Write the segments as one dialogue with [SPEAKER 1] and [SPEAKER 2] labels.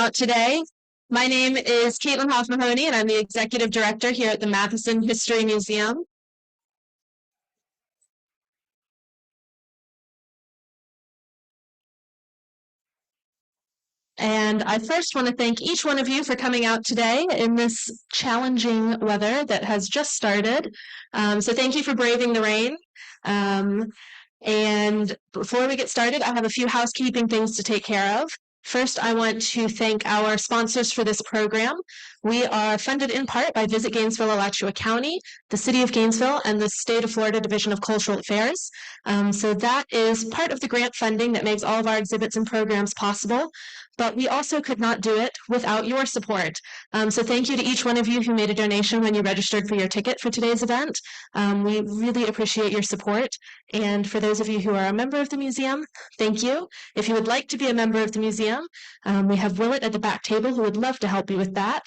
[SPEAKER 1] out today. My name is Caitlin Hoff-Mahoney, and I'm the Executive Director here at the Matheson History Museum. And I first want to thank each one of you for coming out today in this challenging weather that has just started. So thank you for braving the rain. And before we get started, I have a few housekeeping things to take care of. First, I want to thank our sponsors for this program. We are funded in part by Visit Gainesville, Alachua County, the City of Gainesville, and the State of Florida Division of Cultural Affairs. So that is part of the grant funding that makes all of our exhibits and programs possible. But we also could not do it without your support. So thank you to each one of you who made a donation when you registered for your ticket for today's event. We really appreciate your support. And for those of you who are a member of the museum, thank you. If you would like to be a member of the museum, we have Willett at the back table who would love to help you with that.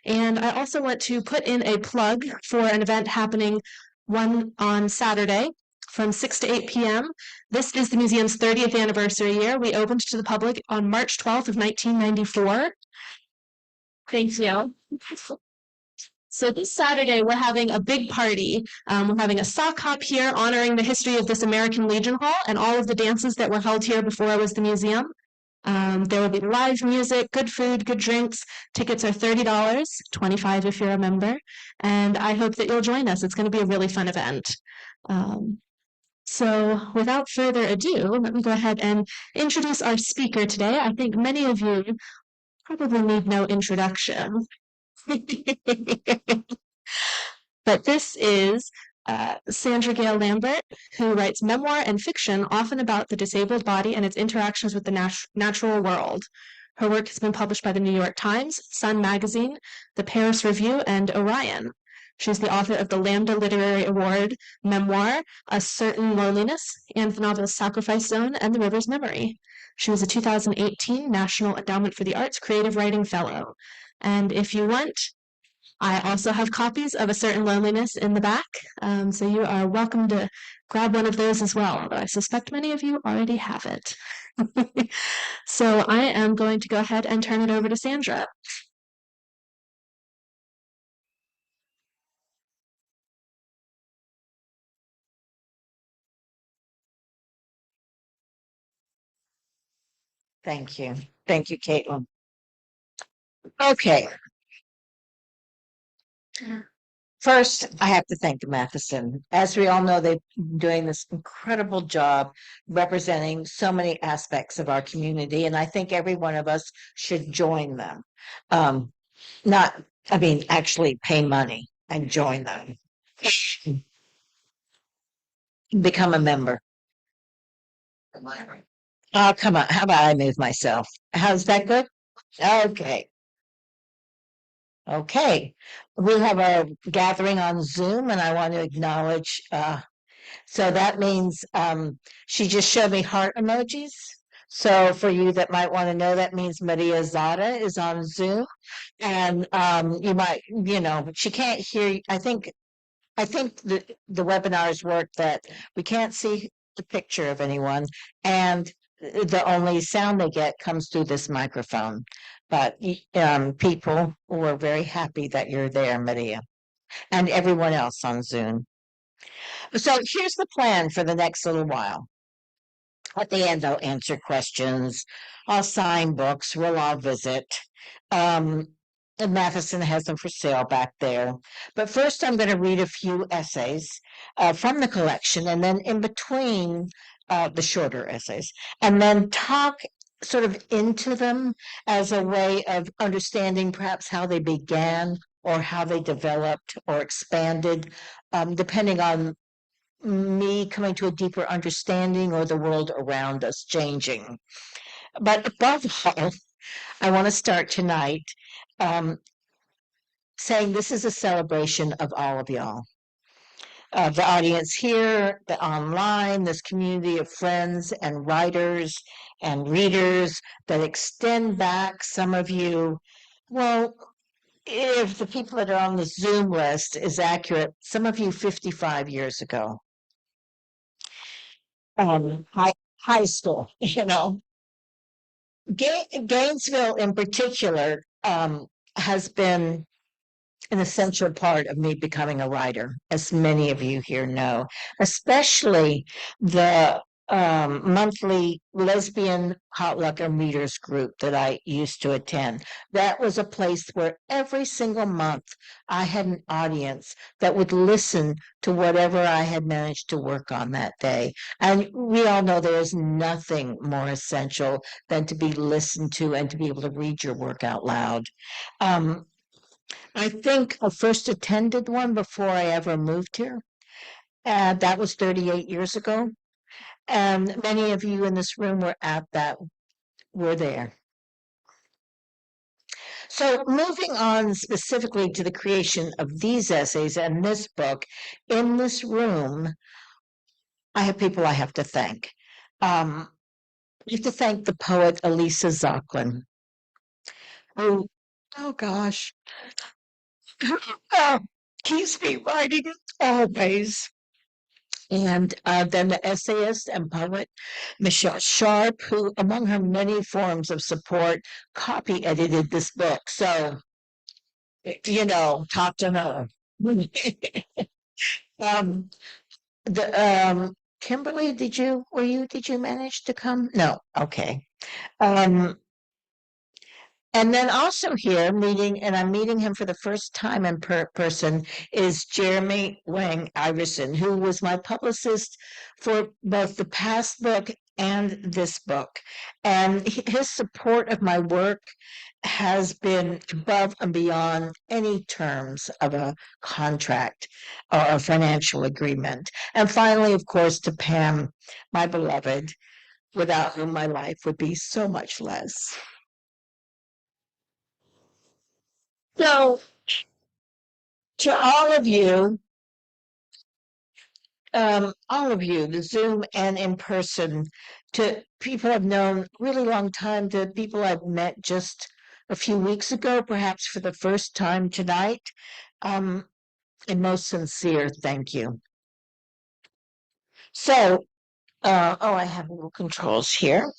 [SPEAKER 1] And I also want to put in a plug for an event happening on Saturday from 6 to 8 p.m. This is the museum's 30th anniversary year. We opened to the public on March 12th of 1994. Thank you. So this Saturday, we're having a big party. We're having a sock hop here honoring the history of this American Legion Hall and all of the dances that were held here before it was the museum. There will be live music, good food, good drinks. Tickets are $30, $25 if you're a member. And I hope that you'll join us. It's going to be a really fun event. So without further ado, let me go ahead and introduce our speaker today. I think many of you probably need no introduction. But this is Sandra Gail Lambert, who writes memoir and fiction often about the disabled body and its interactions with the natural world. Her work has been published by the New York Times, Sun Magazine, the Paris Review, and Orion. She's the author of the Lambda Literary Award memoir, A Certain Loneliness, and the novels Sacrifice Zone and The River's Memory. She was a 2018 National Endowment for the Arts Creative Writing Fellow. And if you want, I also have copies of A Certain Loneliness in the back, so you are welcome to grab one of those as well, although I suspect many of you already have it. So I am going to go ahead and turn it over to Sandra.
[SPEAKER 2] Thank you. Thank you, Caitlin. Okay. First, I have to thank the Matheson. As we all know, they've been doing this incredible job representing so many aspects of our community, and I think every one of us should join them. Actually pay money and join them. Become a member. Oh, come on. How about I move myself? How's that good? Okay. Okay, we have a gathering on Zoom, and I want to acknowledge. So that means she just showed me heart emojis. So for you that might want to know, that means Maria Zada is on Zoom, and you might, she can't hear you. I think the webinars work that we can't see the picture of anyone, and the only sound they get comes through this microphone. But people were very happy that you're there, Maria, and everyone else on Zoom. So here's the plan for the next little while. At the end, I'll answer questions. I'll sign books. We'll all visit. And Matheson has them for sale back there. But first, I'm going to read a few essays from the collection, and then in between the shorter essays, and then talk sort of into them as a way of understanding perhaps how they began or how they developed or expanded, depending on me coming to a deeper understanding or the world around us changing. But above all, I want to start tonight saying this is a celebration of all of y'all. The audience here, the online, this community of friends and writers and readers that extend back, some of you, well, if the people that are on the Zoom list is accurate, some of you 55 years ago. High school, Gainesville in particular has been an essential part of me becoming a writer, as many of you here know, especially the monthly lesbian potluck and readers group that I used to attend. That was a place where every single month I had an audience that would listen to whatever I had managed to work on that day. And we all know there is nothing more essential than to be listened to and to be able to read your work out loud. Um, I think I first attended one before I ever moved here. And that was 38 years ago. And many of you in this room were there. So moving on specifically to the creation of these essays and this book, in this room, I have people I have to thank. I have to thank the poet Elisa Zocklin, who, oh gosh, uh, keeps me writing always. And then the essayist and poet Michelle Sharp, who, among her many forms of support, copy edited this book. So, talk to her. um, Kimberly, did you manage to come? No, okay. Um, And then also here I'm meeting him for the first time in person, is Jeremy Wang Iverson, who was my publicist for both the past book and this book. And his support of my work has been above and beyond any terms of a contract or a financial agreement. And finally, of course, to Pam, my beloved, without whom my life would be so much less. So, to all of you, the Zoom and in person, to people I've known a really long time, to people I've met just a few weeks ago, perhaps for the first time tonight, um, a most sincere thank you. So, I have little controls here.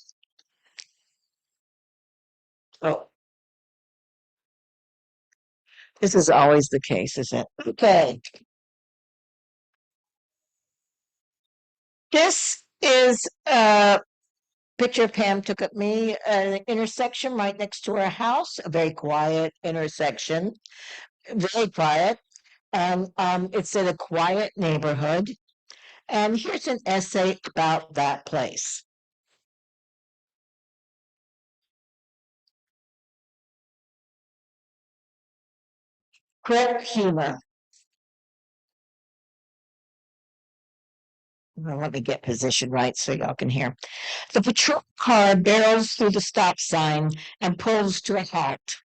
[SPEAKER 2] Oh, this is always the case, isn't it? Okay. This is picture Pam took of me at an intersection right next to her house, a very quiet intersection, very quiet. And it's in a quiet neighborhood. And here's an essay about that place. Crip humor. Well, let me get position right so y'all can hear. The patrol car barrels through the stop sign and pulls to a halt.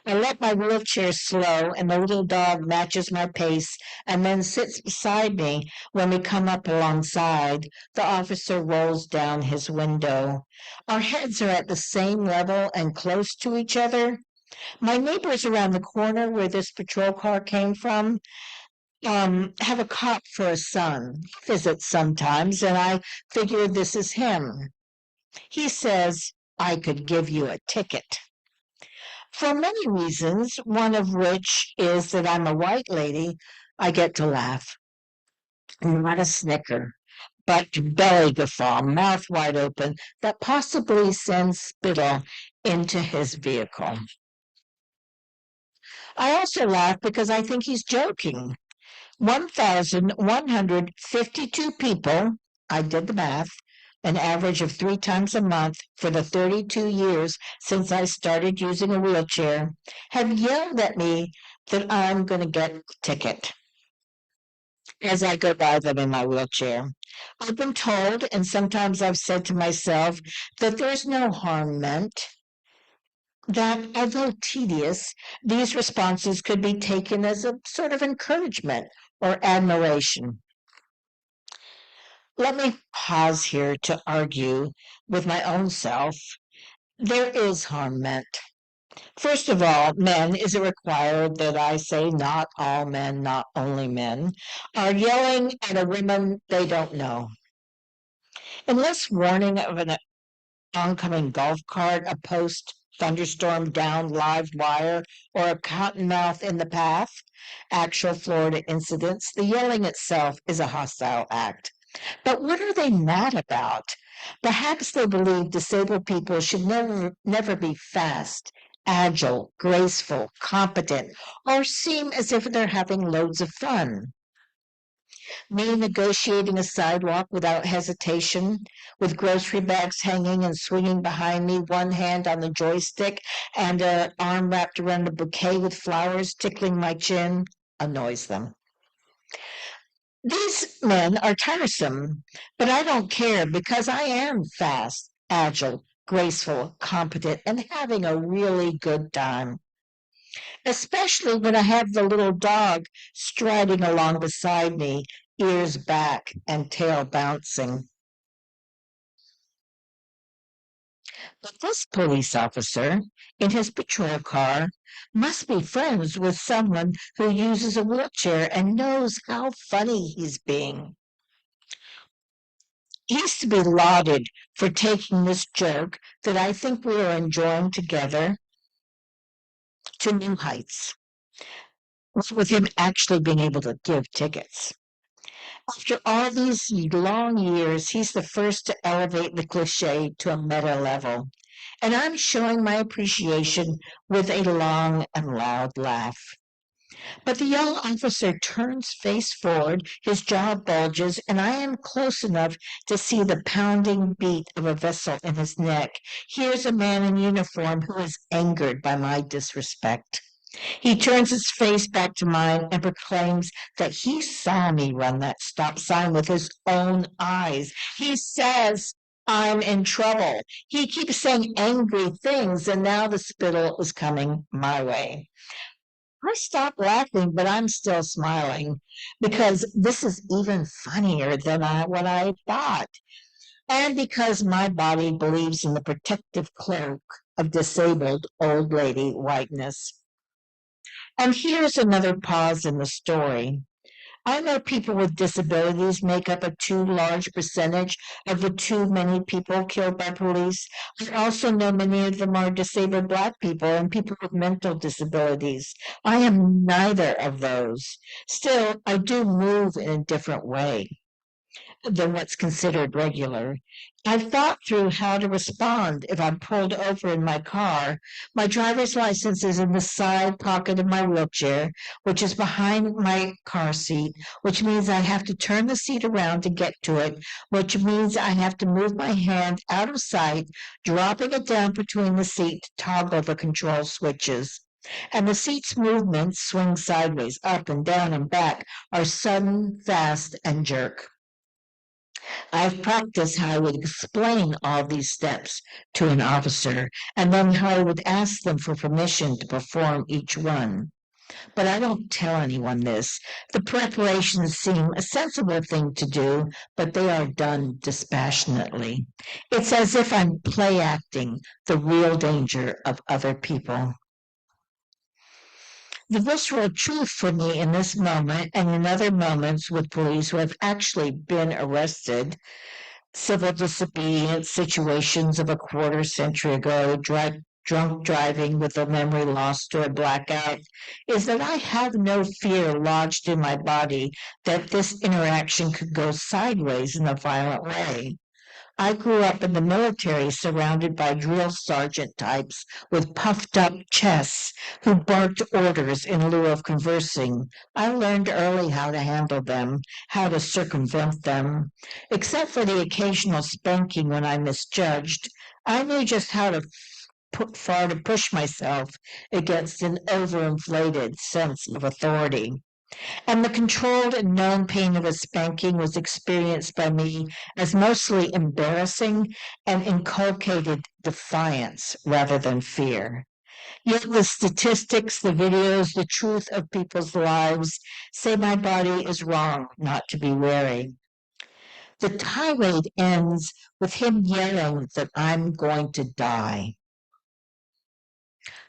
[SPEAKER 2] I let my wheelchair slow, and the little dog matches my pace and then sits beside me when we come up alongside. The officer rolls down his window. Our heads are at the same level and close to each other. My neighbors around the corner where this patrol car came from have a cop for a son. He visits sometimes, and I figure this is him. He says, I could give you a ticket. For many reasons, one of which is that I'm a white lady, I get to laugh. Not a snicker, but belly guffaw, mouth wide open, that possibly sends spittle into his vehicle. I also laugh because I think he's joking. 1,152 people, I did the math, an average of 3 times a month for the 32 years since I started using a wheelchair, have yelled at me that I'm going to get a ticket as I go by them in my wheelchair. I've been told, and sometimes I've said to myself, that there's no harm meant, that although tedious, these responses could be taken as a sort of encouragement or admiration. Let me pause here to argue with my own self. There is harm meant. First of all, men, is it required that I say not all men, not only men, are yelling at a woman they don't know? Unless warning of an oncoming golf cart, a post thunderstorm down live wire, or a cottonmouth in the path. Actual Florida incidents. The yelling itself is a hostile act. But what are they mad about? Perhaps they believe disabled people should never be fast, agile, graceful, competent, or seem as if they're having loads of fun. Me negotiating a sidewalk without hesitation, with grocery bags hanging and swinging behind me, one hand on the joystick and an arm wrapped around a bouquet with flowers tickling my chin, annoys them. These men are tiresome, but I don't care because I am fast, agile, graceful, competent, and having a really good time. Especially when I have the little dog striding along beside me, ears back and tail bouncing. But this police officer, in his patrol car, must be friends with someone who uses a wheelchair and knows how funny he's being. He's to be lauded for taking this joke that I think we are enjoying together to new heights, with him actually being able to give tickets. After all these long years, he's the first to elevate the cliche to a meta level, and I'm showing my appreciation with a long and loud laugh. But the young officer turns face forward, his jaw bulges, and I am close enough to see the pounding beat of a vessel in his neck. Here's a man in uniform who is angered by my disrespect. He turns his face back to mine and proclaims that he saw me run that stop sign with his own eyes. He says I'm in trouble. He keeps saying angry things, and now the spittle is coming my way. I stop laughing, but I'm still smiling because this is even funnier than what I thought, and because my body believes in the protective cloak of disabled old lady whiteness. And here's another pause in the story. I know people with disabilities make up a too large percentage of the too many people killed by police. I also know many of them are disabled Black people and people with mental disabilities. I am neither of those. Still, I do move in a different way than what's considered regular. I've thought through how to respond if I'm pulled over in my car. My driver's license is in the side pocket of my wheelchair, which is behind my car seat, which means I have to turn the seat around to get to it, which means I have to move my hand out of sight, dropping it down between the seat to toggle the control switches. And the seat's movements, swing sideways, up and down and back, are sudden, fast, and jerk. I've practiced how I would explain all these steps to an officer and then how I would ask them for permission to perform each one. But I don't tell anyone this. The preparations seem a sensible thing to do, but they are done dispassionately. It's as if I'm play acting the real danger of other people. The visceral truth for me in this moment and in other moments with police who have actually been arrested, civil disobedience situations of a quarter century ago, drunk driving with a memory lost or a blackout, is that I have no fear lodged in my body that this interaction could go sideways in a violent way. I grew up in the military surrounded by drill sergeant types with puffed up chests who barked orders in lieu of conversing. I learned early how to handle them, how to circumvent them. Except for the occasional spanking when I misjudged, I knew just how to far to push myself against an overinflated sense of authority. And the controlled and known pain of a spanking was experienced by me as mostly embarrassing and inculcated defiance rather than fear. Yet the statistics, the videos, the truth of people's lives say my body is wrong not to be wary. The tirade ends with him yelling that I'm going to die.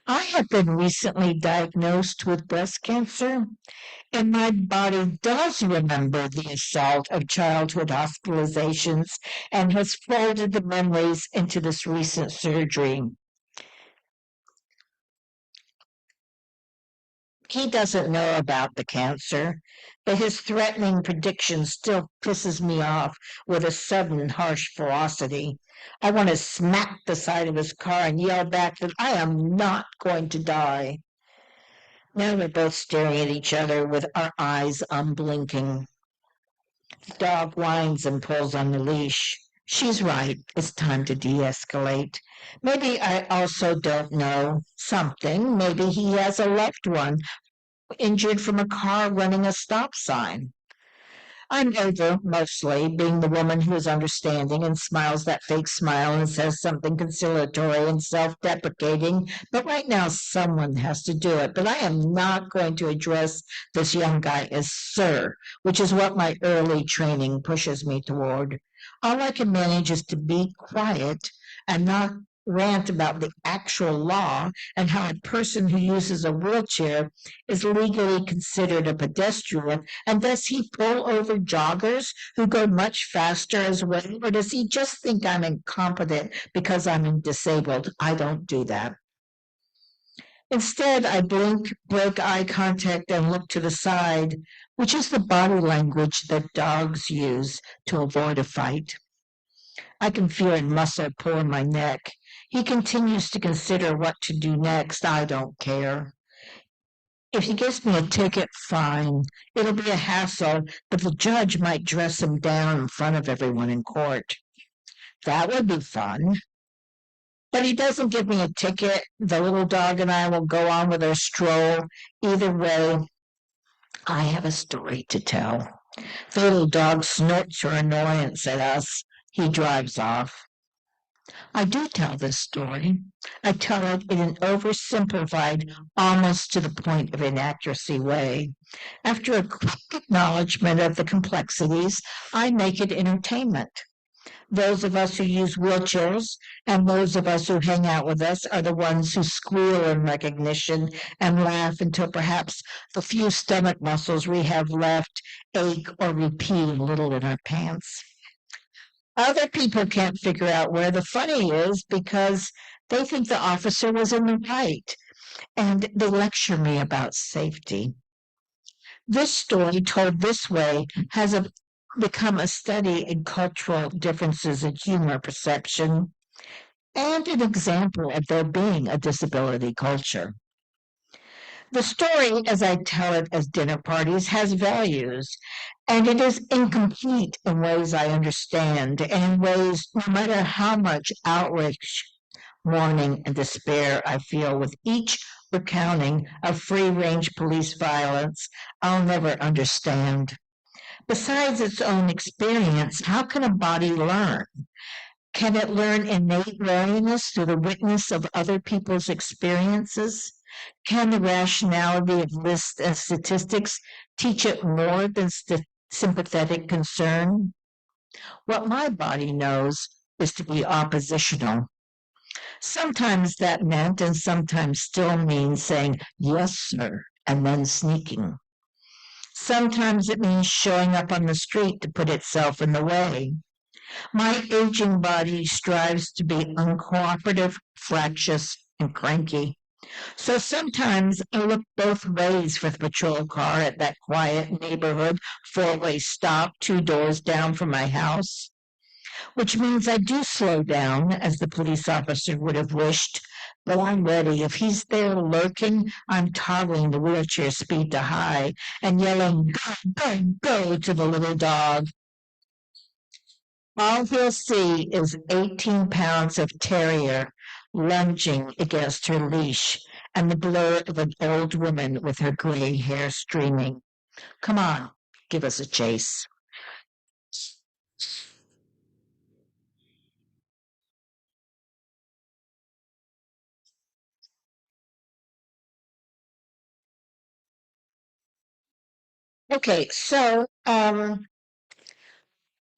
[SPEAKER 2] I have been recently diagnosed with breast cancer, and my body does remember the assault of childhood hospitalizations and has folded the memories into this recent surgery. He doesn't know about the cancer, but his threatening prediction still pisses me off with a sudden harsh ferocity. I want to smack the side of his car and yell back that I am not going to die. Now we're both staring at each other with our eyes unblinking. The dog whines and pulls on the leash. She's right. It's time to de-escalate. Maybe I also don't know something. Maybe he has a loved one injured from a car running a stop sign. I'm over, mostly, being the woman who is understanding and smiles that fake smile and says something conciliatory and self-deprecating, but right now someone has to do it. But I am not going to address this young guy as sir, which is what my early training pushes me toward. All I can manage is to be quiet and not rant about the actual law and how a person who uses a wheelchair is legally considered a pedestrian, and does he pull over joggers who go much faster as well, or does he just think I'm incompetent because I'm disabled? I don't do that. Instead, I blink, break eye contact, and look to the side, which is the body language that dogs use to avoid a fight. I can feel a muscle pull in my neck. He continues to consider what to do next. I don't care. If he gives me a ticket, fine. It'll be a hassle, but the judge might dress him down in front of everyone in court. That would be fun. But he doesn't give me a ticket. The little dog and I will go on with our stroll. Either way, I have a story to tell. The little dog snorts her annoyance at us. He drives off. I do tell this story. I tell it in an oversimplified, almost to the point of inaccuracy way. After a quick acknowledgement of the complexities, I make it entertainment. Those of us who use wheelchairs and those of us who hang out with us are the ones who squeal in recognition and laugh until perhaps the few stomach muscles we have left ache or repeat a little in our pants. Other people can't figure out where the funny is because they think the officer was in the right, and they lecture me about safety. This story, told this way, become a study in cultural differences in humor perception and an example of there being a disability culture. The story, as I tell it as dinner parties, has values, and it is incomplete in ways I understand, and in ways, no matter how much outrage, mourning, and despair I feel with each recounting of free-range police violence, I'll never understand. Besides its own experience, how can a body learn? Can it learn innate wariness through the witness of other people's experiences? Can the rationality of lists and statistics teach it more than sympathetic concern? What my body knows is to be oppositional. Sometimes that meant and sometimes still means saying, yes, sir, and then sneaking. Sometimes it means showing up on the street to put itself in the way. My aging body strives to be uncooperative, fractious, and cranky. So sometimes I look both ways for the patrol car at that quiet neighborhood four-way stop 2 doors down from my house, which means I do slow down, as the police officer would have wished. But I'm ready. If he's there lurking, I'm toggling the wheelchair speed to high and yelling, go, go, go to the little dog. All he'll see is 18 pounds of terrier lunging against her leash and the blur of an old woman with her gray hair streaming. Come on, give us a chase. Okay, so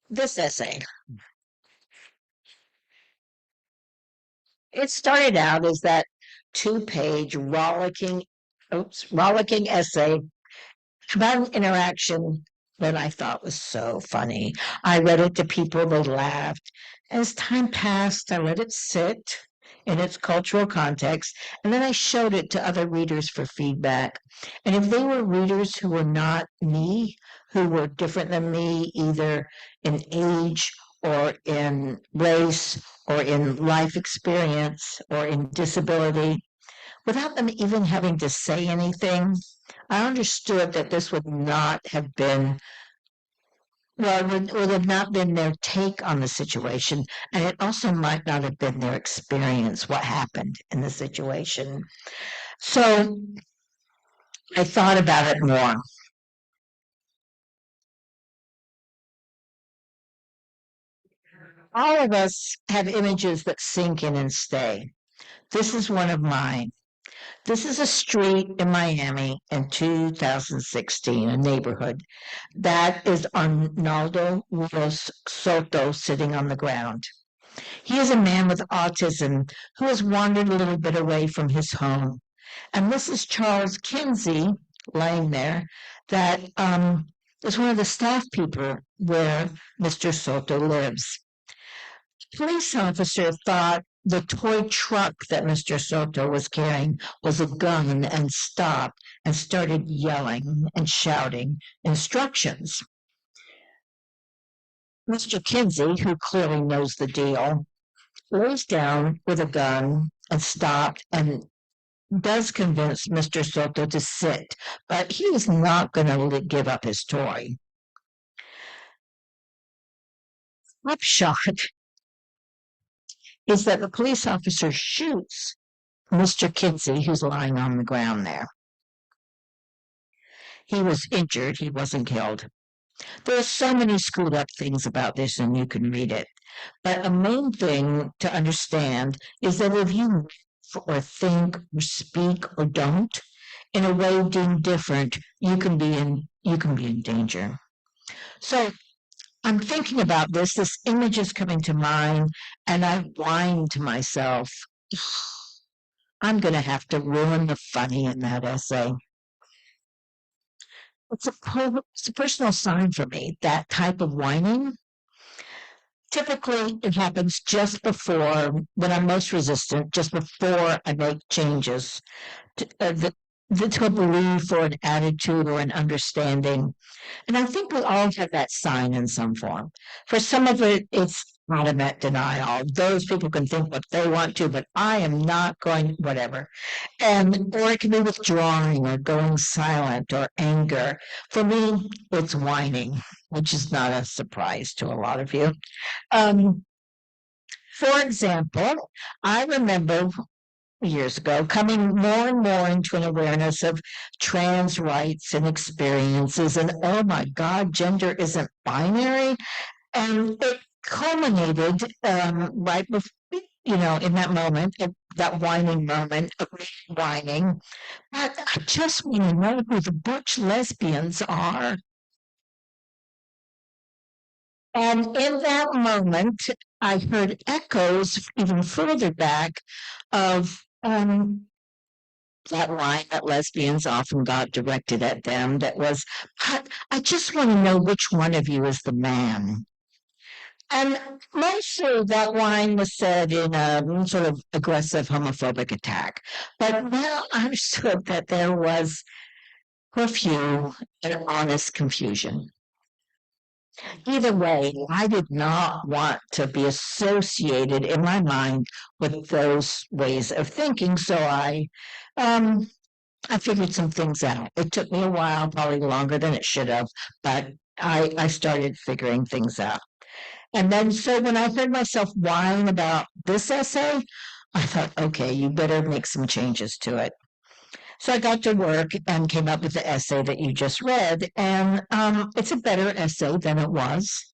[SPEAKER 2] this essay, it started out as that 2-page rollicking essay about an interaction that I thought was so funny. I read it to people, they laughed. As time passed, I let it sit in its cultural context, and then I showed it to other readers for feedback. And if they were readers who were not me, who were different than me, either in age or in race or in life experience or in disability, without them even having to say anything, I understood that this would not have been, well, would have not been their take on the situation. And it also might not have been their experience, what happened in the situation. So I thought about it more. All of us have images that sink in and stay. This is one of mine. This is a street in Miami in 2016, a neighborhood. That is Arnaldo Rios Soto sitting on the ground. He is a man with autism who has wandered a little bit away from his home. And Mrs. Charles Kinsey, laying there, that is one of the staff people where Mr. Soto lives. Police officer thought the toy truck that Mr. Soto was carrying was a gun and stopped and started yelling and shouting instructions. Mr. Kinsey, who clearly knows the deal, lays down with a gun and stopped and does convince Mr. Soto to sit, but he is not going to give up his toy. Upshot is that the police officer shoots Mr. Kinsey, who's lying on the ground there. He was injured, he wasn't killed. There are so many screwed up things about this, and you can read it. But a main thing to understand is that if you move or think or speak or don't in a way deemed different, you can be in danger. So I'm thinking about this. This image is coming to mind, and I whine to myself, I'm going to have to ruin the funny in that essay. It's a personal sign for me, that type of whining. Typically, it happens just before, when I'm most resistant, just before I make changes to a belief or an attitude or an understanding. And I think we all have that sign in some form. For some of it, it's automatic denial. Those people can think what they want to, but I am not going, whatever. Or it can be withdrawing or going silent or anger. For me, it's whining, which is not a surprise to a lot of you. Um, for example, I remember years ago coming more and more into an awareness of trans rights and experiences, and oh my God, gender isn't binary. And it culminated right before, in that moment, that whining moment of me whining. But I just want to know who the butch lesbians are. And in that moment, I heard echoes even further back of that line that lesbians often got directed at them that was, "But I just want to know which one of you is the man." And mostly that line was said in a sort of aggressive homophobic attack. But now I understood that there was, for a few, an honest confusion. Either way, I did not want to be associated in my mind with those ways of thinking. So um, I figured some things out. It took me a while, probably longer than it should have, but I started figuring things out. And then, so when I heard myself whine about this essay, I thought, okay, you better make some changes to it. So I got to work and came up with the essay that you just read, and it's a better essay than it was.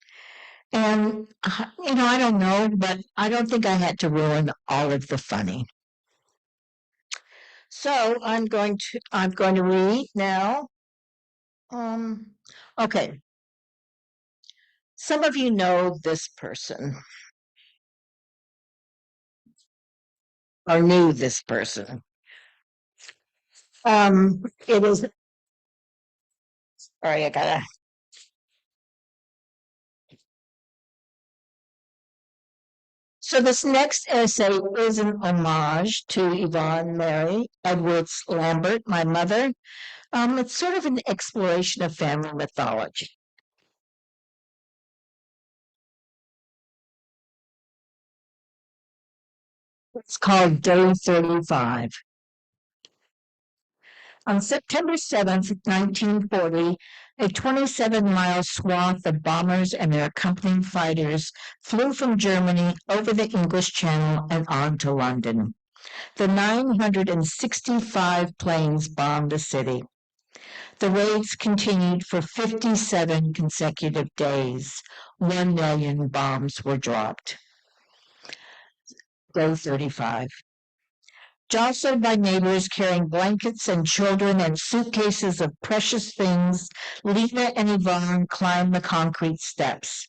[SPEAKER 2] And I don't know, but I don't think I had to ruin all of the funny. So I'm going to read now. Um, okay. Some of you know this person or knew this person. It is, sorry, I gotta. So this next essay is an homage to Yvonne Mary Edwards Lambert, my mother. It's sort of an exploration of family mythology. It's called Day 35. On September 7th, 1940, a 27-mile swath of bombers and their accompanying fighters flew from Germany over the English Channel and on to London. The 965 planes bombed the city. The raids continued for 57 consecutive days. 1 million bombs were dropped. Day 35. Jostled by neighbors carrying blankets and children and suitcases of precious things, Lena and Yvonne climbed the concrete steps.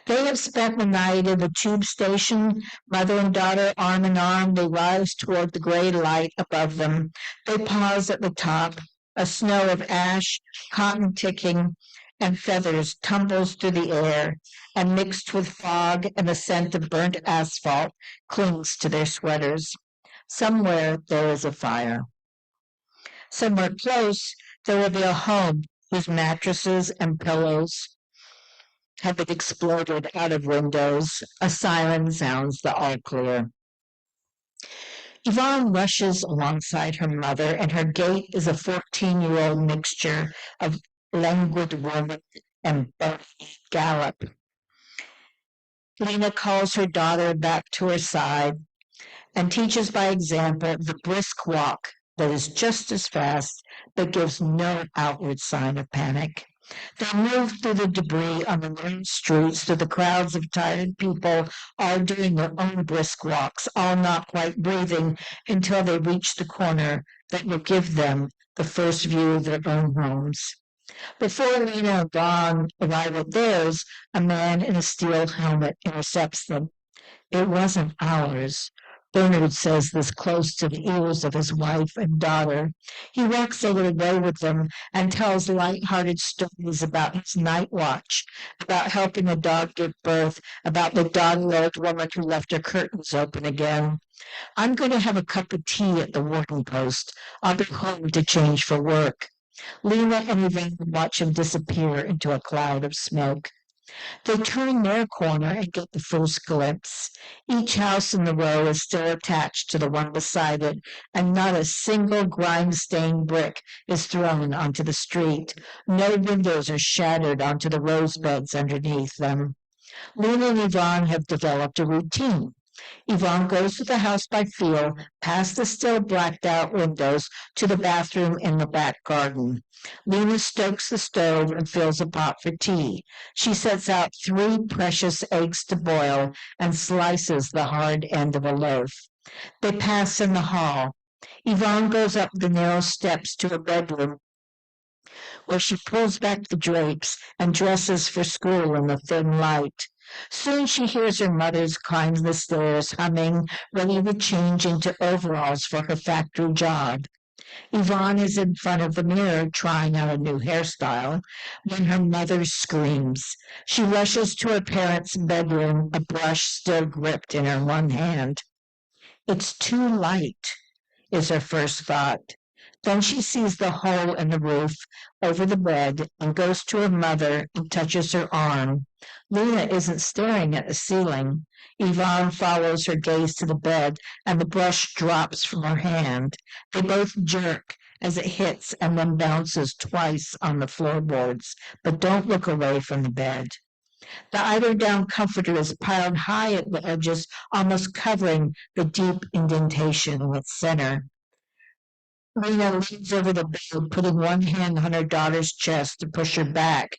[SPEAKER 2] They have spent the night in the tube station, mother and daughter arm in arm. They rise toward the gray light above them. They pause at the top. A snow of ash, cotton ticking, and feathers tumbles through the air, and mixed with fog and the scent of burnt asphalt clings to their sweaters. Somewhere there is a fire. Somewhere close there will be a home whose mattresses and pillows have been exploded out of windows. A siren sounds the all clear. Yvonne rushes alongside her mother, and her gait is a 14-year-old mixture of languid woman and gallop. Lena calls her daughter back to her side and teaches by example the brisk walk that is just as fast but gives no outward sign of panic. They move through the debris on the main streets, through the crowds of tired people, all doing their own brisk walks, all not quite breathing, until they reach the corner that will give them the first view of their own homes. Before Lena and Dawn arrive at theirs, a man in a steel helmet intercepts them. It wasn't ours. Bernard says this close to the ears of his wife and daughter. He walks a little way with them and tells light-hearted stories about his night watch, about helping a dog give birth, about the dog-old woman who left her curtains open again. I'm going to have a cup of tea at the warden post. I'll be home to change for work. Lena and Yvonne watch him disappear into a cloud of smoke. They turn their corner and get the first glimpse. Each house in the row is still attached to the one beside it, and not a single grime-stained brick is thrown onto the street. No windows are shattered onto the rose beds underneath them. Lena and Yvonne have developed a routine. Yvonne goes to the house by feel, past the still blacked-out windows, to the bathroom in the back garden. Lena stokes the stove and fills a pot for tea. She sets out 3 precious eggs to boil and slices the hard end of a loaf. They pass in the hall. Yvonne goes up the narrow steps to her bedroom, where she pulls back the drapes and dresses for school in the thin light. Soon she hears her mother's climbing the stairs, humming, ready to change into overalls for her factory job. Yvonne is in front of the mirror trying out a new hairstyle when her mother screams. She rushes to her parents' bedroom, a brush still gripped in her one hand. It's too light, is her first thought. Then she sees the hole in the roof over the bed and goes to her mother and touches her arm. Lena isn't staring at the ceiling. Yvonne follows her gaze to the bed, and the brush drops from her hand. They both jerk as it hits and then bounces twice on the floorboards, but don't look away from the bed. The eider-down comforter is piled high at the edges, almost covering the deep indentation in its center. Lena leans over the bed, putting one hand on her daughter's chest to push her back.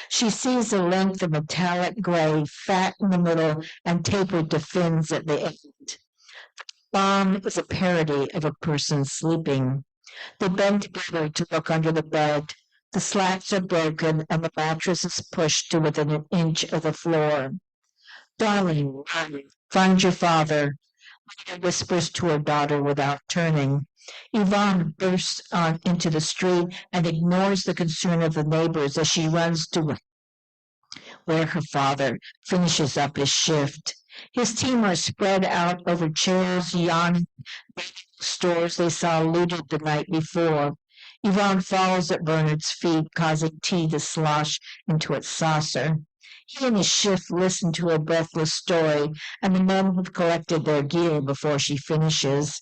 [SPEAKER 2] She sees a length of metallic gray, fat in the middle and tapered to fins at the end. Bomb is a parody of a person sleeping. They bend together to look under the bed. The slats are broken and the mattress is pushed to within an inch of the floor. Darling, find your father, Lena whispers to her daughter without turning. Yvonne bursts on into the street and ignores the concern of the neighbors as she runs to where her father finishes up his shift. His team are spread out over chairs, yawning stores they saw looted the night before. Yvonne falls at Bernard's feet, causing tea to slosh into its saucer. He and his shift listen to her breathless story, and the men have collected their gear before she finishes.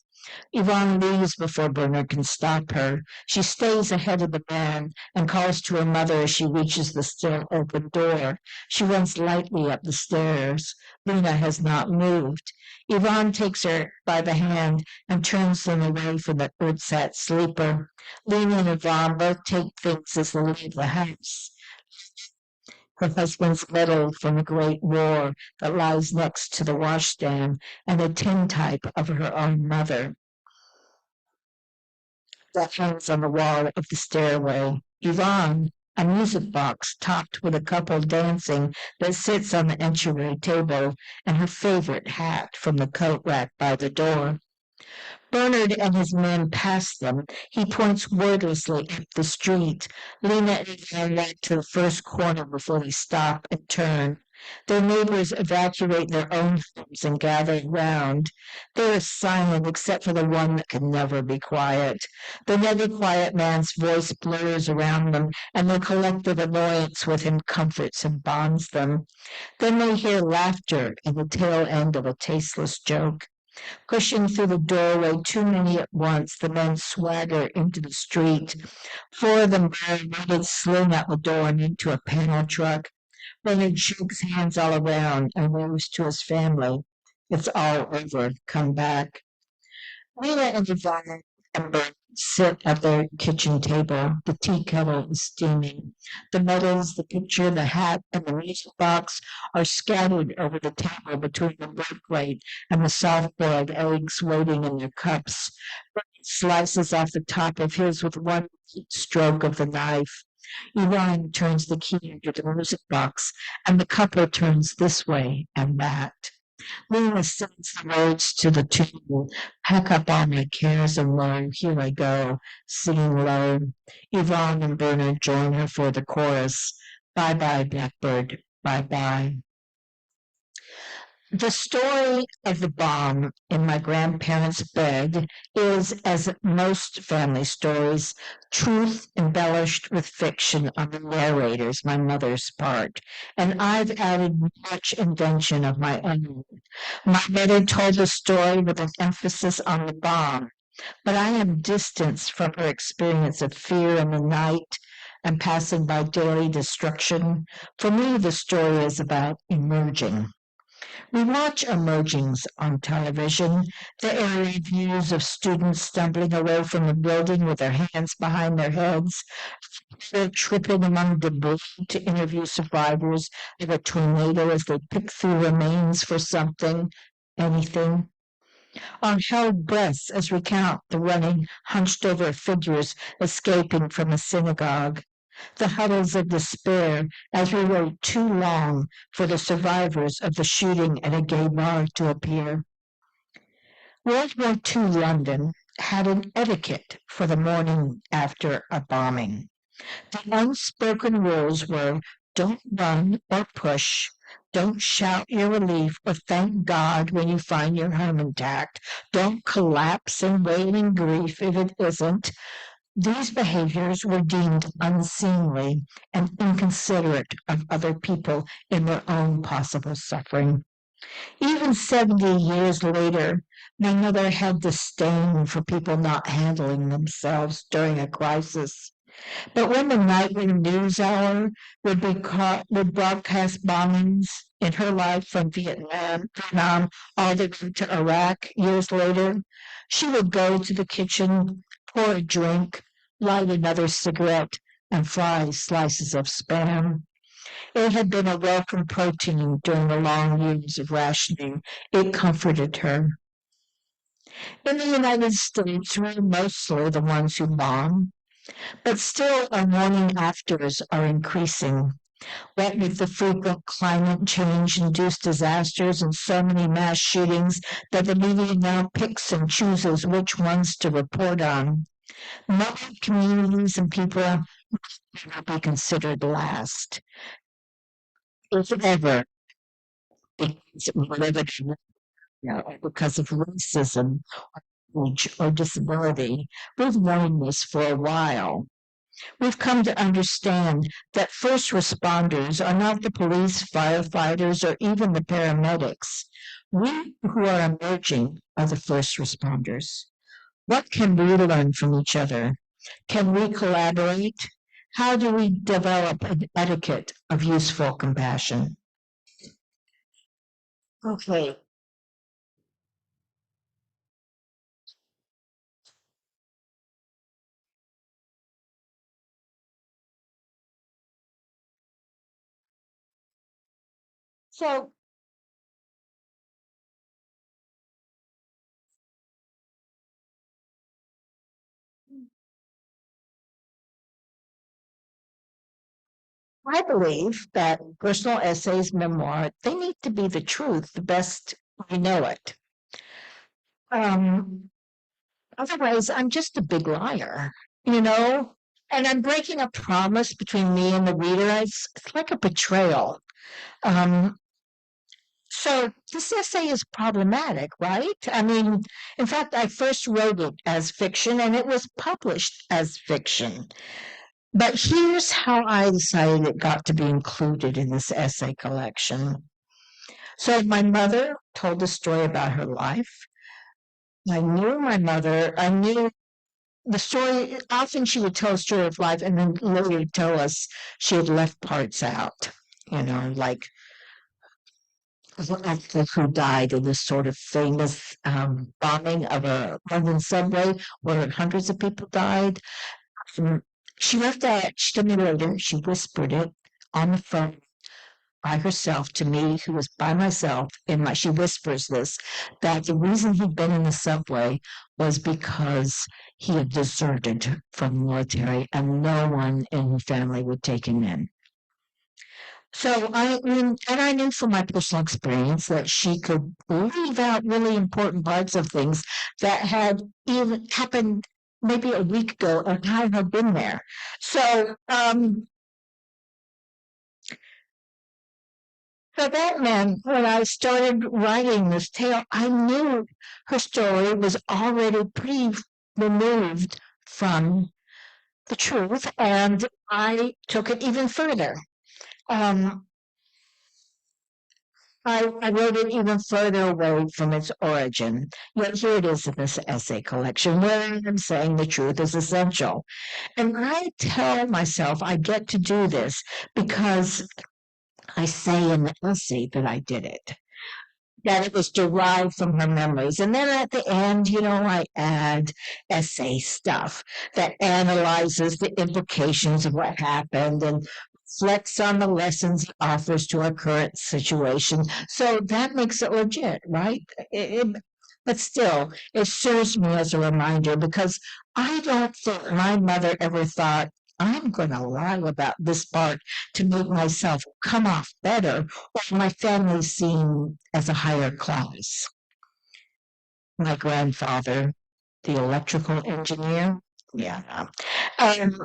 [SPEAKER 2] Yvonne leaves before Bernard can stop her. She stays ahead of the man and calls to her mother as she reaches the still open door. She runs lightly up the stairs. Lena has not moved. Yvonne takes her by the hand and turns them away from the ersatz sleeper. Lena and Yvonne both take things as they leave the house. Her husband's medal from the Great War that lies next to the washstand, and a tintype of her own mother that hangs on the wall of the stairway. Yvonne, a music box topped with a couple dancing that sits on the entryway table, and her favorite hat from the coat rack by the door. Bernard and his men pass them. He points wordlessly up the street. Lena and Yvonne walk to the first corner before they stop and turn. Their neighbors evacuate their own homes and gather round. They are silent except for the one that can never be quiet. The never quiet man's voice blurs around them, and their collective annoyance with him comforts and bonds them. Then they hear laughter and the tail end of a tasteless joke. Pushing through the doorway, too many at once, the men swagger into the street. Four of them barricaded, sling out the door and into a panel truck. Bernard shakes hands all around and waves to his family. It's all over. Come back. Lena and Yvonne and Bert sit at their kitchen table. The tea kettle is steaming. The medals, the picture, the hat, and the music box are scattered over the table between the bread plate and the soft-boiled eggs waiting in their cups. Bert slices off the top of his with one stroke of the knife. Yvonne turns the key into the music box, and the couple turns this way and that. Lena sings the words to the tune. Pack up all my cares and learn. Here I go, singing low. Yvonne and Bernard join her for the chorus. Bye bye, Blackbird. Bye bye. The story of the bomb in my grandparents' bed is, as most family stories, truth embellished with fiction on the narrator's, my mother's part, and I've added much invention of my own. My mother told the story with an emphasis on the bomb, but I am distanced from her experience of fear in the night and passing by daily destruction. For me, the story is about emerging. We watch emergings on television, the aerial views of students stumbling away from the building with their hands behind their heads, they're tripping among debris to interview survivors of a tornado as they pick through remains for something, anything. Our held breaths as we count the running, hunched-over figures escaping from a synagogue. The huddles of despair as we wait too long for the survivors of the shooting at a gay bar to appear. World War II London had an etiquette for the morning after a bombing. The unspoken rules were don't run or push, don't shout your relief or thank God when you find your home intact, don't collapse in wailing grief if it isn't. These behaviors were deemed unseemly and inconsiderate of other people in their own possible suffering. Even 70 years later, my mother had disdain for people not handling themselves during a crisis. But when the nightly news hour would broadcast bombings in her life from Vietnam all the way to Iraq years later, she would go to the kitchen, pour a drink, light another cigarette, and fry slices of Spam. It had been a welcome protein during the long years of rationing. It comforted her. In the United States, we're mostly the ones who bomb, but still our morning afters are increasing. What with the frequent climate change-induced disasters and so many mass shootings that the media now picks and chooses which ones to report on, many communities and people will be considered last, if ever, because because of racism, age, or disability. We've known this for a while. We've come to understand that first responders are not the police, firefighters, or even the paramedics. We who are emerging are the first responders. What can we learn from each other? Can we collaborate? How do we develop an etiquette of useful compassion? Okay. So I believe that personal essays, memoir, they need to be the truth, the best we know it. Um, Otherwise, I'm just a big liar, you know? And I'm breaking a promise between me and the reader. It's like a betrayal. Um, so this essay is problematic, right? I mean, in fact, I first wrote it as fiction and it was published as fiction. But here's how I decided it got to be included in this essay collection. So my mother told a story about her life. I knew my mother. I knew the story. Often she would tell a story of life and then later tell us she had left parts out, like who died in this sort of famous bombing of a London subway where hundreds of people died. Um, she left that, she told me later, she whispered it on the phone by herself to me, who was by myself, she whispers this, that the reason he'd been in the subway was because he had deserted from the military and no one in his family would take him in. So and I knew from my personal experience that she could leave out really important parts of things that had even happened maybe a week ago and I had been there. So that meant when I started writing this tale, I knew her story was already pretty removed from the truth, and I took it even further. Um, I wrote it even further away from its origin. Yet here it is in this essay collection where I'm saying the truth is essential. And I tell myself I get to do this because I say in the essay that I did it, that it was derived from her memories. And then at the end, I add essay stuff that analyzes the implications of what happened and reflects on the lessons it offers to our current situation. So that makes it legit, right? But still, it serves me as a reminder because I don't think my mother ever thought, I'm going to lie about this part to make myself come off better or my family seen as a higher class. My grandfather, the electrical engineer, yeah, um,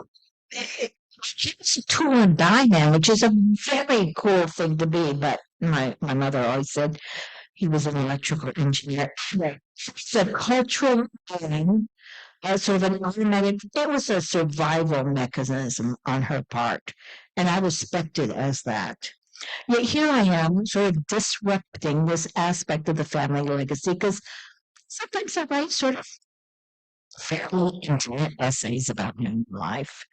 [SPEAKER 2] he was a tool and die man, which is a very cool thing to be. But my mother always said he was an electrical engineer. Right. It's a cultural thing, sort of an automatic, it was a survival mechanism on her part, and I respect it as that. Yet here I am, sort of disrupting this aspect of the family legacy, because sometimes I write sort of fairly intimate essays about my own life.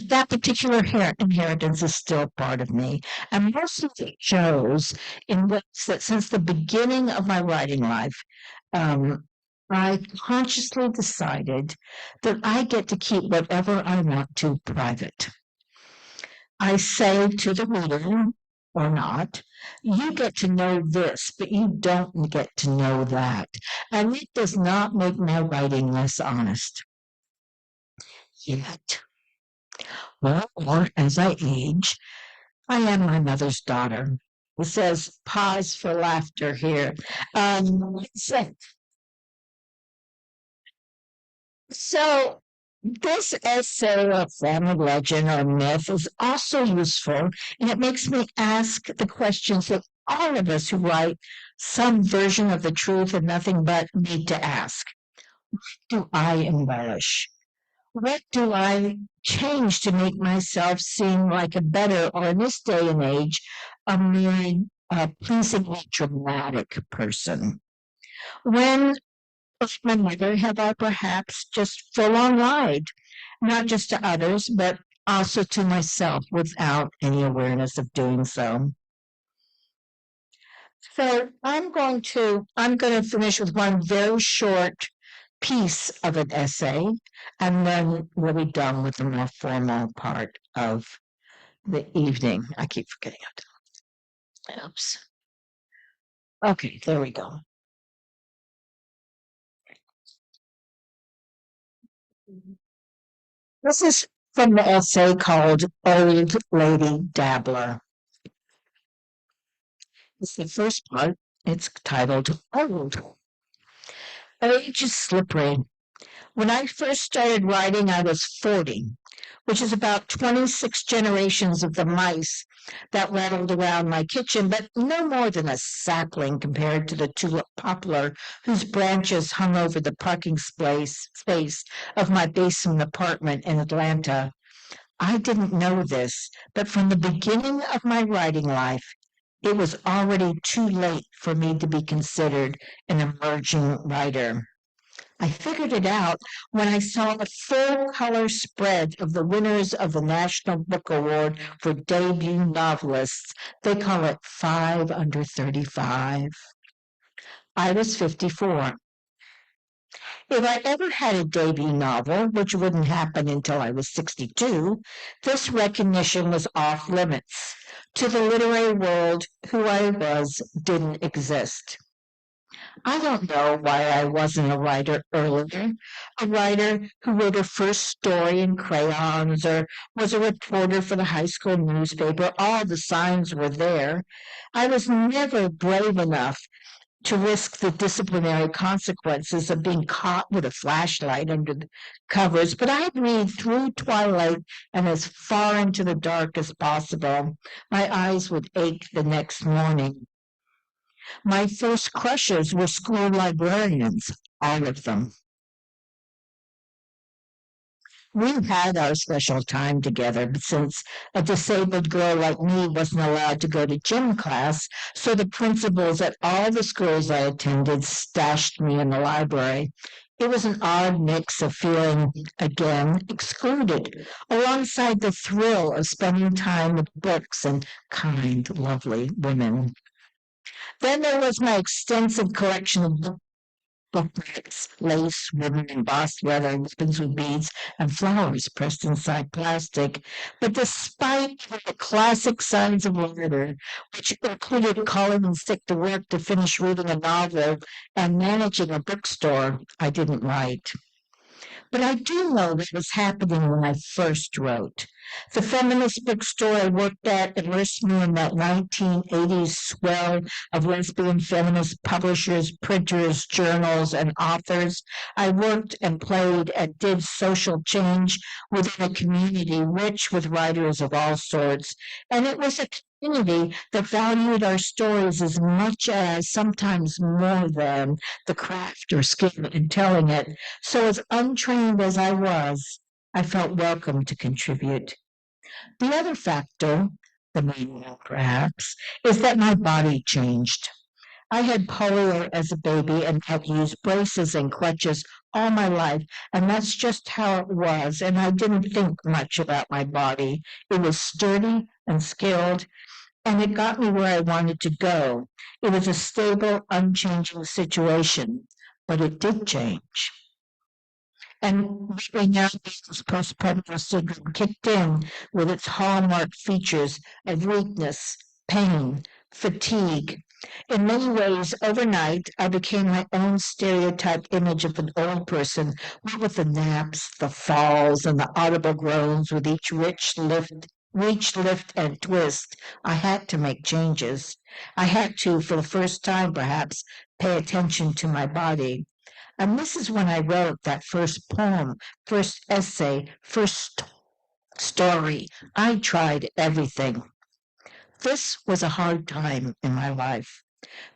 [SPEAKER 2] That particular inheritance is still part of me, and most of it shows in ways that since the beginning of my writing life, um, I consciously decided that I get to keep whatever I want to private. I say to the reader, or not, you get to know this, but you don't get to know that. And it does not make my writing less honest. Yet. Well, or as I age, I am my mother's daughter. It says pause for laughter here. So, so this essay of family legend or myth is also useful, and it makes me ask the questions that all of us who write some version of the truth and nothing but need to ask. Do I embellish? What do I change to make myself seem like a better, or in this day and age, a more pleasingly dramatic person? When with my mother have I perhaps just full on lied, not just to others, but also to myself without any awareness of doing so? So I'm going to finish with one very short piece of an essay, and then we'll be done with the more formal part of the evening. I keep forgetting it. Oops. Okay, there we go. This is from the essay called Old Lady Dabbler. It's the first part. It's titled Old. Age is slippery. When I first started writing, I was 40, which is about 26 generations of the mice that rattled around my kitchen, but no more than a sapling compared to the tulip poplar whose branches hung over the parking space of my basement apartment in Atlanta. I didn't know this, but from the beginning of my writing life, it was already too late for me to be considered an emerging writer. I figured it out when I saw a full color spread of the winners of the National Book Award for debut novelists. They call it 5 under 35. I was 54. If I ever had a debut novel, which wouldn't happen until I was 62, this recognition was off limits. To the literary world, who I was didn't exist. I don't know why I wasn't a writer earlier, a writer who wrote her first story in crayons or was a reporter for the high school newspaper. All the signs were there. I was never brave enough to risk the disciplinary consequences of being caught with a flashlight under the covers, but I'd read through twilight and as far into the dark as possible. My eyes would ache the next morning. My first crushes were school librarians, all of them. We had our special time together, but since a disabled girl like me wasn't allowed to go to gym class, so the principals at all the schools I attended stashed me in the library. It was an odd mix of feeling, again, excluded, alongside the thrill of spending time with books and kind, lovely women. Then there was my extensive collection of booklets, lace, ribbon, embossed leather, ribbons with beads, and flowers pressed inside plastic. But despite the classic signs of order, which included calling in sick to work to finish reading a novel and managing a bookstore, I didn't write. But I do know that was happening when I first wrote. The feminist bookstore I worked at immersed me in that 1980s swell of lesbian feminist publishers, printers, journals, and authors. I worked and played and did social change within a community rich with writers of all sorts. And it was a community that valued our stories as much as, sometimes more than, the craft or skill in telling it. So, as untrained as I was, I felt welcome to contribute. The other factor, the main one perhaps, is that my body changed. I had polio as a baby and had used braces and crutches all my life, and that's just how it was. And I didn't think much about my body. It was sturdy and skilled, and it got me where I wanted to go. It was a stable, unchanging situation, but it did change. And right now, this postpartum syndrome kicked in with its hallmark features of weakness, pain, fatigue, In many ways, overnight, I became my own stereotype image of an old person, what with the naps, the falls, and the audible groans with each reach, lift, and twist. I had to make changes. I had to, for the first time perhaps, pay attention to my body. And this is when I wrote that first poem, first essay, first story. I tried everything. This was a hard time in my life.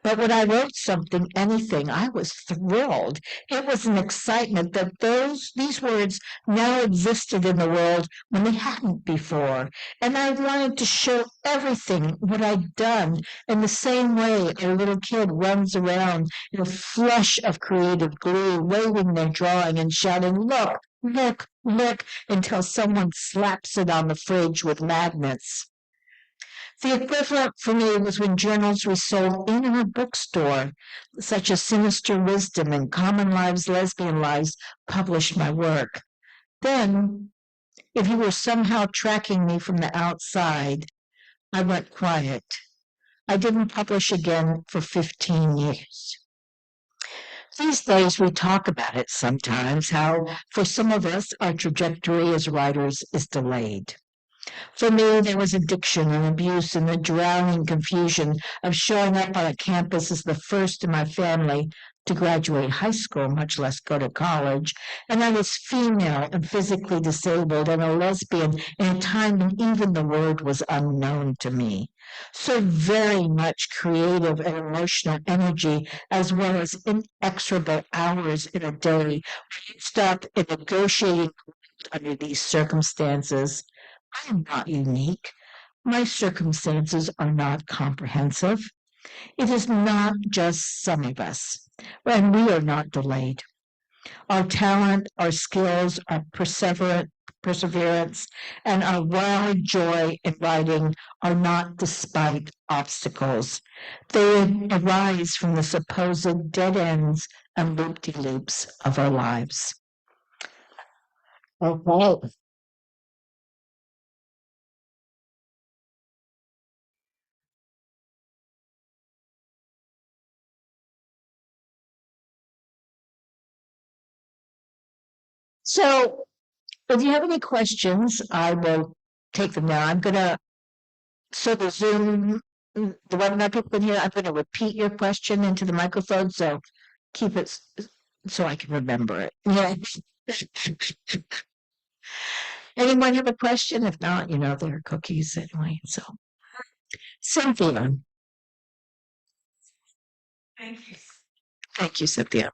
[SPEAKER 2] But when I wrote something, anything, I was thrilled. It was an excitement that these words now existed in the world when they hadn't before. And I wanted to show everything what I'd done in the same way a little kid runs around in a flush of creative glee, waving their drawing and shouting, look, look, look, until someone slaps it on the fridge with magnets. The equivalent for me was when journals resold in a bookstore, such as Sinister Wisdom and Common Lives, Lesbian Lives, published my work. Then, if you were somehow tracking me from the outside, I went quiet. I didn't publish again for 15 years. These days, we talk about it sometimes, how for some of us, our trajectory as writers is delayed. For me, there was addiction and abuse and the drowning confusion of showing up on a campus as the first in my family to graduate high school, much less go to college. And I was female and physically disabled and a lesbian in a time when even the word was unknown to me. So very much creative and emotional energy, as well as inexorable hours in a day, used up in negotiating under these circumstances. I am not unique. My circumstances are not comprehensive. It is not just some of us, and we are not delayed. Our talent, our skills, our perseverance, and our wild joy in writing are not despite obstacles. They arise from the supposed dead ends and loop-de-loops of our lives. Okay. So if you have any questions, I will take them now. So the Zoom, the webinar people can hear, I'm gonna repeat your question into the microphone, so keep it so I can remember it. Yeah. Anyone have a question? If not, there are cookies anyway, so. Cynthia.
[SPEAKER 3] Thank you.
[SPEAKER 2] Thank you, Cynthia.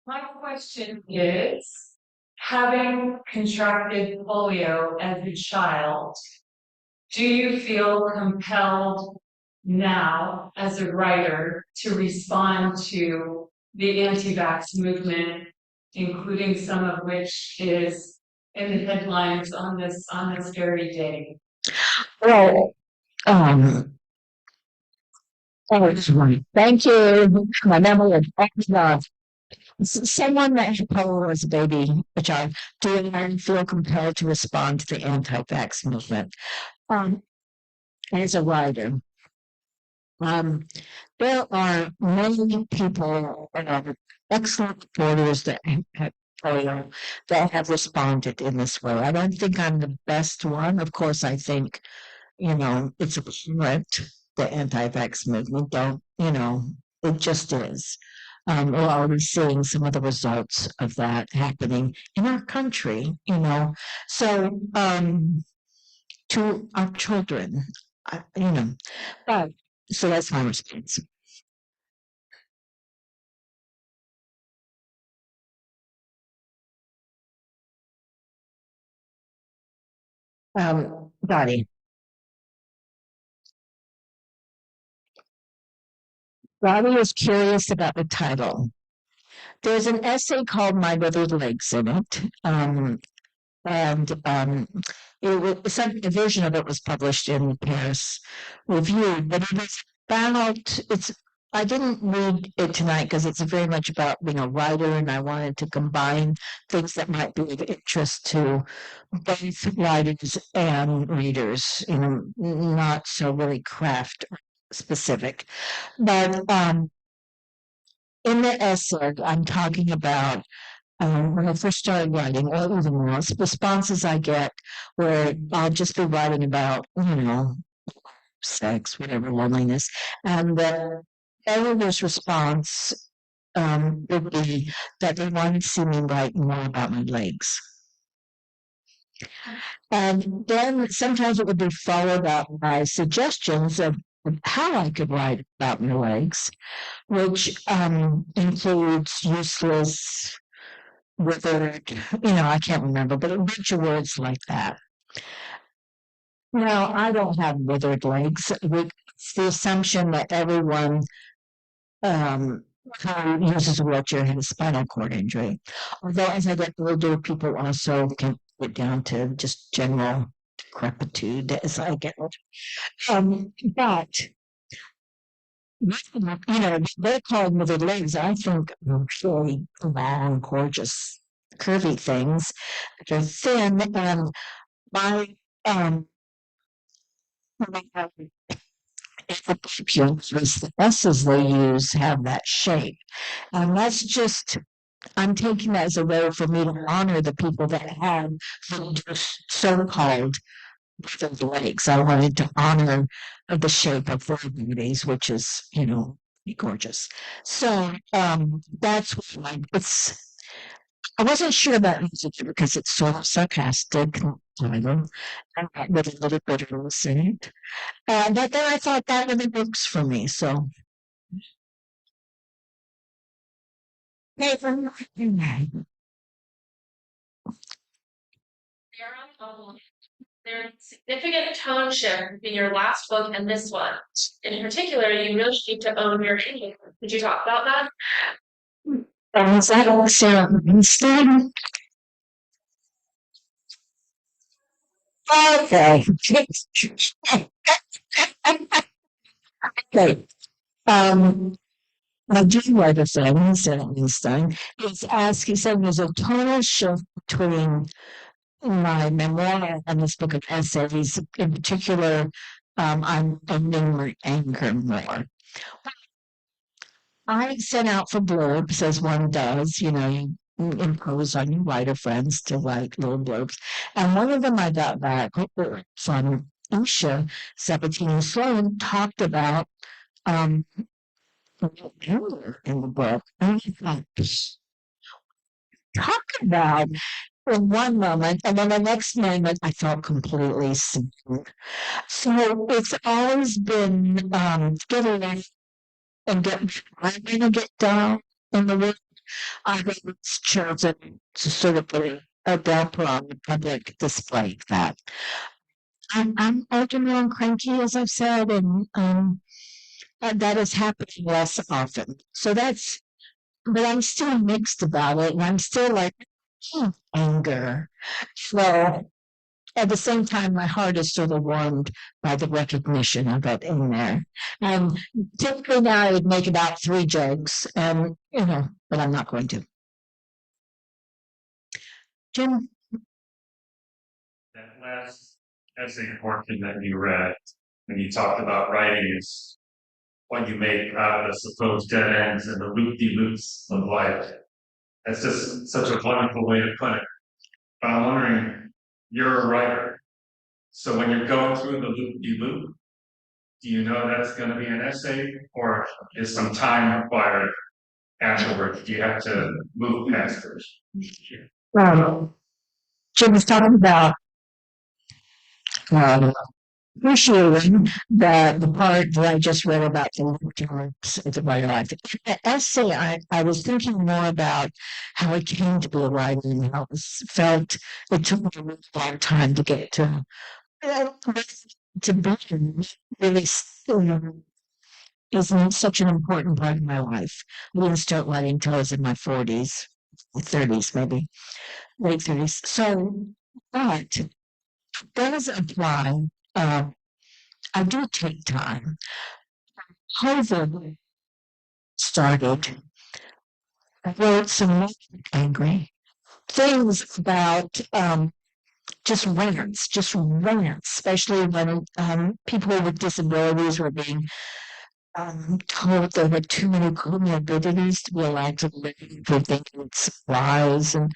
[SPEAKER 3] My question is, having contracted polio as a child, do you feel compelled now as a writer to respond to the anti-vax movement, including some of which is in the headlines on this very day?
[SPEAKER 2] Well, thank you. My memory of someone that had polio as a baby, a child, do I feel compelled to respond to the anti-vax movement? As a writer, there are many people, excellent reporters that have polio that have responded in this way. I don't think I'm the best one. Of course, I think, it's a threat, the anti-vax movement, it just is. We're already seeing some of the results of that happening in our country, So, to our children, but so that's my response. Dottie. Dottie is curious about the title. There's an essay called My Withered Legs in it. And a version of it was published in the Paris Review, but it's I didn't read it tonight because it's very much about being a writer, and I wanted to combine things that might be of interest to both writers and readers, not so really craft specific. But in the essay, I'm talking about when I first started writing, or even more, responses I get where I'll just be writing about, sex, whatever, loneliness, and the editor's response would be that they wanted to see me write more about my legs. And then sometimes it would be followed up by suggestions of how I could write about my legs, which includes useless, withered, I can't remember, but a bunch of words like that. Now, I don't have withered legs. It's the assumption that everyone who uses a wheelchair has a spinal cord injury. Although as I get older, people also can get down to just general decrepitude as I get older. But they're called withered legs. I think really long, gorgeous, curvy things that are thin, and my the S's they use have that shape. And that's just, I'm taking that as a way for me to honor the people that have the so-called withered legs. I wanted to honor the shape of their bodies, which is, gorgeous. So that's what I wasn't sure about music because it's sort of sarcastic title and with a little bit of innocent. But then I thought that really works for me. So, Nathan,
[SPEAKER 1] There's significant tone shift between your last book and this one. In particular, you really need to own your ending. Could you talk about that?
[SPEAKER 2] is that Sarah Winston? Okay. Okay. I do write a thing, Sarah Winston. He said there's a total shift between my memoir and this book of essays. In particular, I'm ending my anger more. I sent out for blurbs as one does, you impose on your writer friends to write little blurbs. And one of them I got back from Isha Sabatini Sloan talked about anger in the book. And I thought, talk about in one moment, and then the next moment I felt completely seen. So it's always been get away and I'm gonna get down in the world. I've chosen to sort of put a damper on the public display of that. I'm older and cranky, as I've said, and that is happening less often. So but I'm still mixed about it, and I'm still like anger. So at the same time, my heart is sort of warmed by the recognition of it in there. And typically now I would make about 3 jokes, and but I'm not going to. Jim?
[SPEAKER 4] That last essay portion that you read, when you talked about writing is what you make out of the supposed dead ends and the loop-de-loops of life. That's just such a wonderful way to put it. But I'm wondering, you're a writer, so when you're going through the loop-de-loop, do you know that's going to be an essay, or is some time required afterwards? Do you have to move past it?
[SPEAKER 2] Jim was talking about appreciating the part that I just read about the loop-de-loops of my life. In the essay, I was thinking more about how I came to be a writer and how it took me a really long time to get to be really isn't such an important part of my life. I didn't start writing until I was in my 40s, 30s maybe, late 30s. So, but does apply. I do take time. COVID started, I wrote some angry things about just rants, especially when people with disabilities were being told there were too many comorbidities to be allowed to live. They think it's supplies, and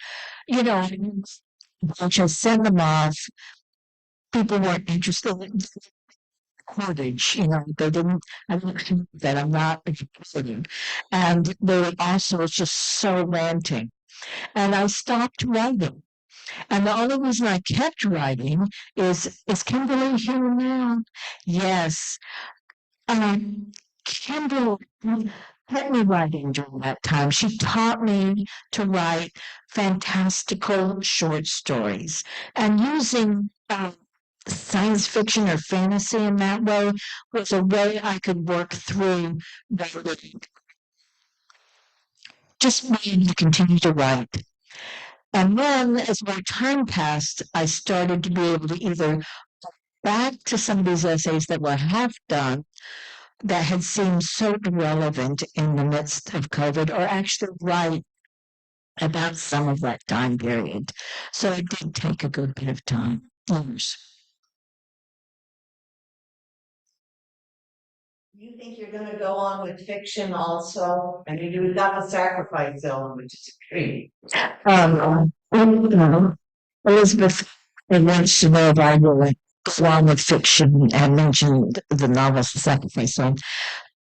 [SPEAKER 2] you know, once I send them off, people weren't interested in cordage. They didn't. I didn't that I'm not interested, and they were also just so ranting. And I stopped writing. And the only reason I kept writing is Kimberly here now? Yes. Um, Kimberly had me writing during that time. She taught me to write fantastical short stories, and using science fiction or fantasy in that way was a way I could work through writing. Just wanted to continue to write. And then as more time passed, I started to be able to either back to some of these essays that were half done that had seemed so irrelevant in the midst of COVID, or actually write about some of that time period. So it did take a good bit of time. Years.
[SPEAKER 5] You think you're gonna go on with fiction also? I mean, you've got the Sacrifice Zone, which is a treat.
[SPEAKER 2] Elizabeth wants to know if I will go on with fiction and mentioned the novels The Sacrifice Zone.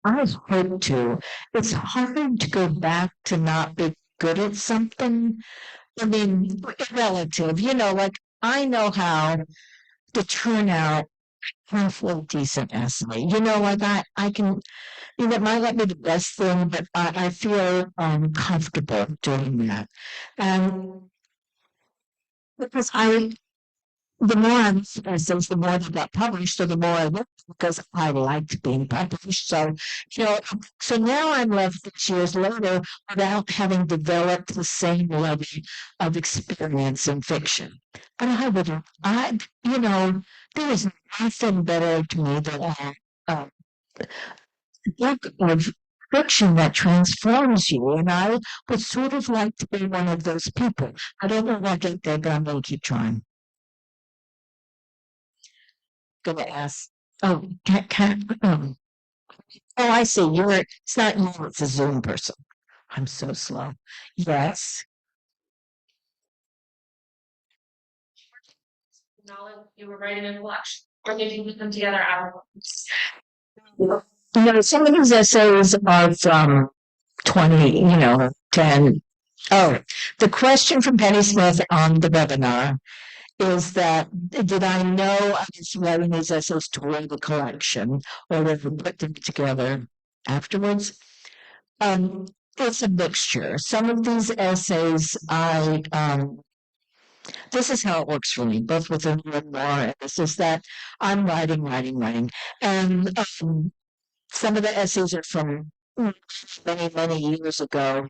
[SPEAKER 2] I hope to. It's hard to go back to not be good at something. I mean, relative, like I know how to turn out halfway decent essay. Like I can, it might not be the best thing, but I feel comfortable doing that. And because the more I looked at essays, the more they got published, so the more I looked because I liked being published. So, so now I'm left 6 years later without having developed the same level of experience in fiction. And there is nothing better to me than a book of fiction that transforms you. And I would sort of like to be one of those people. I don't know what get there, but I'm going to keep trying. Going to ask. Oh, oh, I see. It's not you, it's a Zoom person. I'm so slow. Yes.
[SPEAKER 1] Knowledge you were writing a collection, or did you put them together out
[SPEAKER 2] Some of these essays are from 20, 10. Oh, the question from Penny Smith on the webinar is that did I know I was writing these essays to write a collection or did I put them together afterwards? It's a mixture. Some of these essays this is how it works for me, both with the memoir and this is that I'm writing. And some of the essays are from many, many years ago.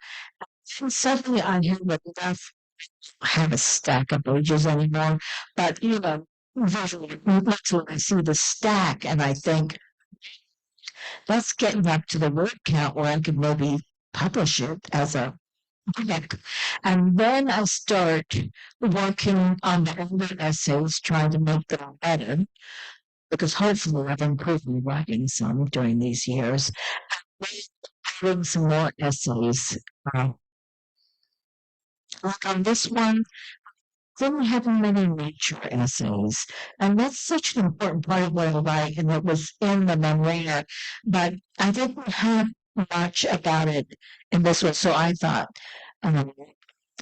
[SPEAKER 2] And suddenly I have a stack of pages anymore. But visually, that's when I see the stack and I think, let's get back to the word count where I could maybe publish it as a book. And then I start working on the older essays, trying to make them better, because hopefully I've improved my writing some during these years. Writing some more essays. Like on this one, didn't have many nature essays. And that's such an important part of what I write, and it was in the memoir, but I didn't have much about it in this one. So I thought,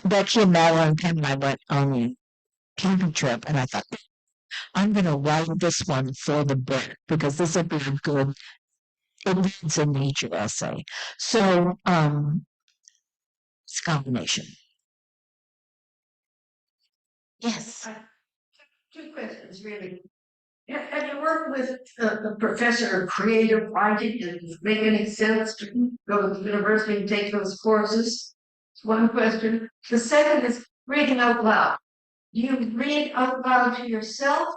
[SPEAKER 2] Becky and Madeline and I went on a camping trip, and I thought, I'm going to write this one for the book because this will be a good, it needs a nature essay. So, it's a combination. Yes.
[SPEAKER 5] Two questions, really. Have you worked with a professor of creative writing? Does it make any sense to go to the university and take those courses? It's one question. The second is reading out loud. Do you read out loud to yourself?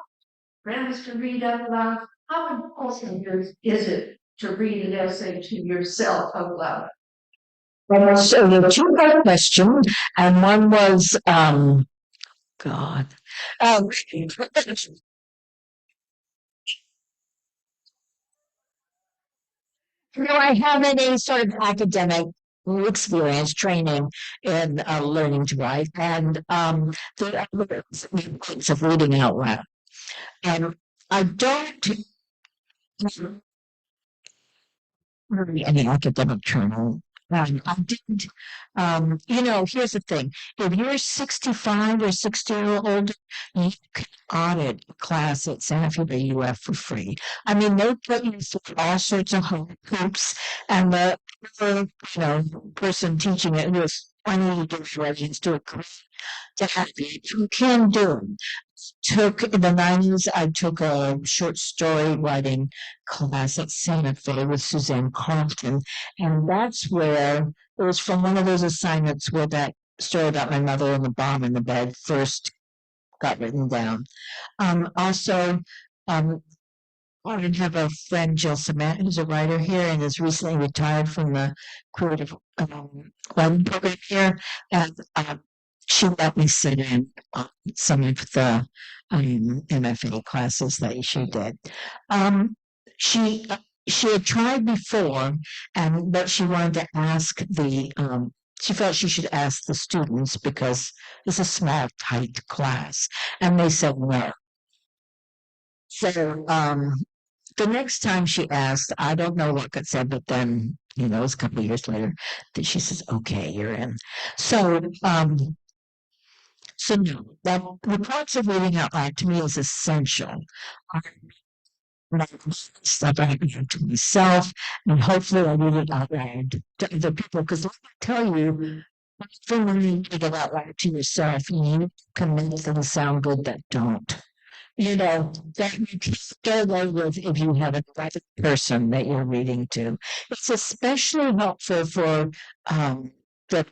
[SPEAKER 5] Friends to read out loud? How important is it to read an essay to yourself out loud?
[SPEAKER 2] So the two-part question, and one was, God. Do I have any sort of academic experience training in learning to write? And the other things of reading out loud. I don't really any academic training. I did, here's the thing. If you're 65 or 60 or older, you can audit a class at Santa Fe UF for free. I mean, they put you through all sorts of hoops, and the person teaching it who is 20 years residents do it great to have you can do it. In the 90s, I took a short story writing class at Santa Fe with Suzanne Carlton. And that's where it was from one of those assignments where that story about my mother and the bomb in the bed first got written down. Also, I have a friend, Jill Samant, who's a writer here and is recently retired from the creative writing program here. And she let me sit in some of the MFA classes that she did. She had tried before, but she wanted to ask she felt she should ask the students because it's a small, tight class, and they said no. So the next time she asked, I don't know what got said, but then it was a couple of years later that she says, "Okay, you're in." So so no, that the process of reading out loud to me is essential. Stuff I have to myself, and hopefully I read it out loud to other people. Because let me tell you, even when you read it out loud to yourself, you can make things sound good that don't. That you can get away with if you have a private person that you're reading to. It's especially helpful for the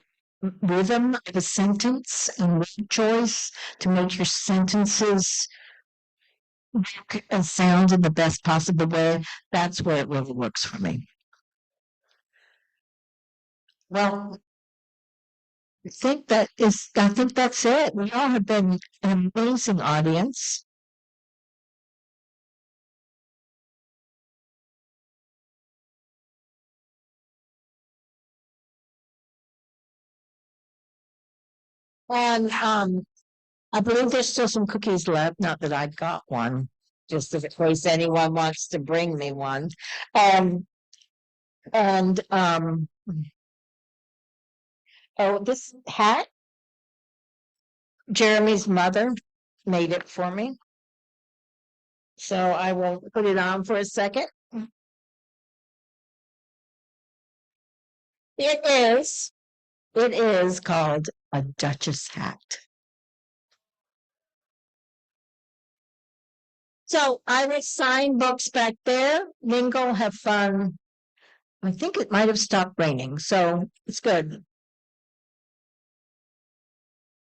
[SPEAKER 2] rhythm of a sentence and word choice to make your sentences make and sound in the best possible way. That's where it really works for me. Well, I think that's it. We all have been an amazing audience. And I believe there's still some cookies left, not that I got one, just in case anyone wants to bring me one. And this hat, Jeremy's mother made it for me. So I will put it on for a second. It is called a Duchess hat. So I will sign books back there. Mingle, have fun. I think it might have stopped raining, so it's good.